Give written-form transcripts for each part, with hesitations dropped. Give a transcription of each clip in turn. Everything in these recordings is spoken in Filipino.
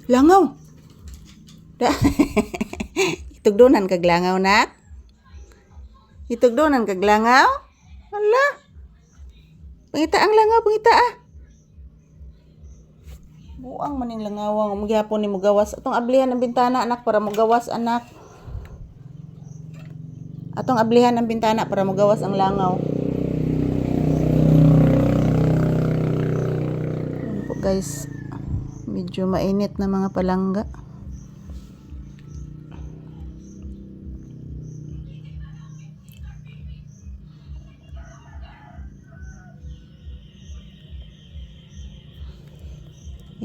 Langaw. Da. Itugdonan kag langaw nak. Itugdonan kag langaw. Hala. Pangita ang langaw, pangita ah. Buang maning langawang magyapon ni mugawas. Atong ablihan ang bintana anak para mugawas anak. Atong ablihan ang bintana para mugawas ang langaw. Yan po guys. Medyo mainit na mga palangga.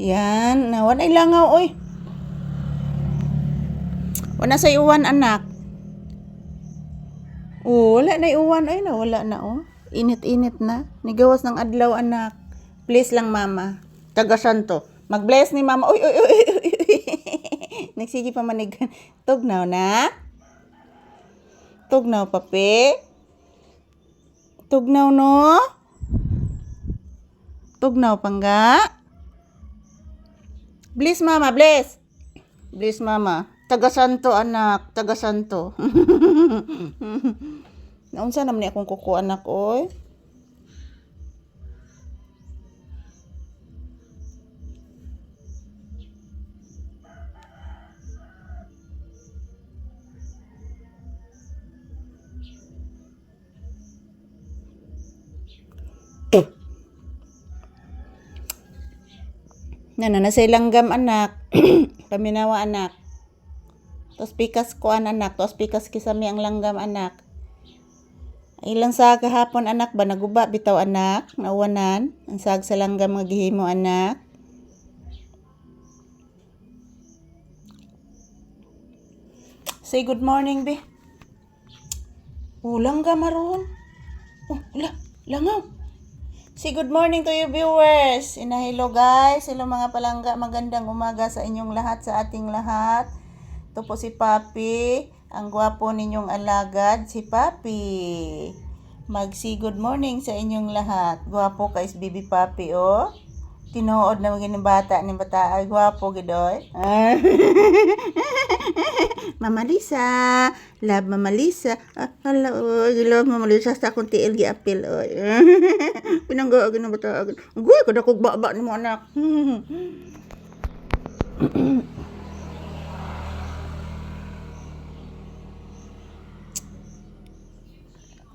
Yan, nawan ay langaw oy. Wala sa iwan anak. Oh, wala na iwan ay na wala na oh. Init-init na. Nigawas ng adlaw anak. Please lang mama. Tagasan to. Mag-bless ni mama. Uy, uy, uy, uy, uy. Nagsige pa manig. Tugnaw na. Tugnaw papi. Tugnaw no. Tugnaw pangga. Bless mama, bless. Bless mama. Tagasanto anak, tagasanto. Naunsa naman ni akong kuko anak oy. Nananasay langgam anak. Paminawa anak. Tos pikas kuan anak. Tos pikas kisami ang langgam anak. Ilang sa kahapon anak ba naguba bitaw anak. Nauwanan. Ang sag sa langgam nga gihimo anak. Say good morning be. Oh langgam maron. Oh langaw. Say good morning to you viewers. Hello guys. Hello mga palangga. Magandang umaga sa inyong lahat, sa ating lahat. Ito po si Papi. Ang gwapo ninyong alagad, si Papi. Mag-say good morning sa inyong lahat. Gwapo ka is Bibi Papi, oh. Tinuod na maging bata ni bata. Ay, gwapo gidoy. Mama Lisa. Love Mama Lisa. Hala, love Mama Lisa sa akong tiil gi-apil, oy. Pinanggaagin na bata. Guy, kada kog baba ni mo anak.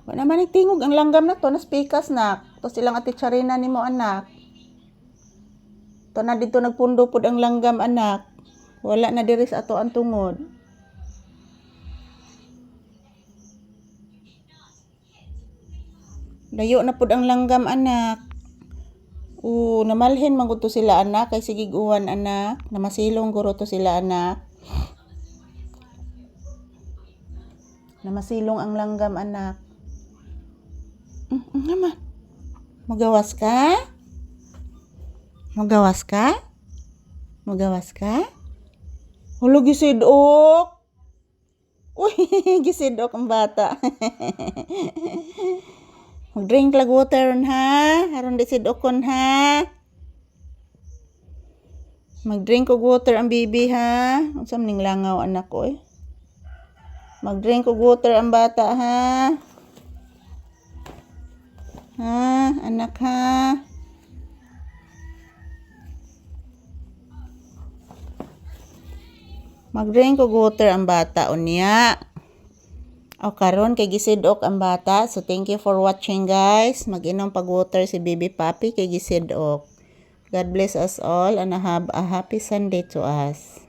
Wala naman nagtingog ang langgam na to, nas pikas nak. To silang ati Charina ni mo anak. To na dito nagpundo pod ang langgam anak. Wala na diri sa ato ang tungod. Layo na pod ang langgam anak. Namalhin man gud to sila anak kay sige uwan anak. Namasilong guro to sila anak. Namasilong ang langgam anak. Naman. Magawas ka? Magawas ka? Magawas ka? Hulo gisidok. Uy, gisidok ang bata. Mag-drink lag water ha. Aron di sidokon ha. Mag-drink og water ang bibi ha. Unsa ning langaw anak ko eh. Mag-drink og water ang bata ha. Ha, anak ha. Mag-drink og water ang bata unya. O karon kay gisidok ang bata. So thank you for watching guys. Mag-inom pag water si Bibi Papi kay gisidok. God bless us all and have a happy Sunday to us.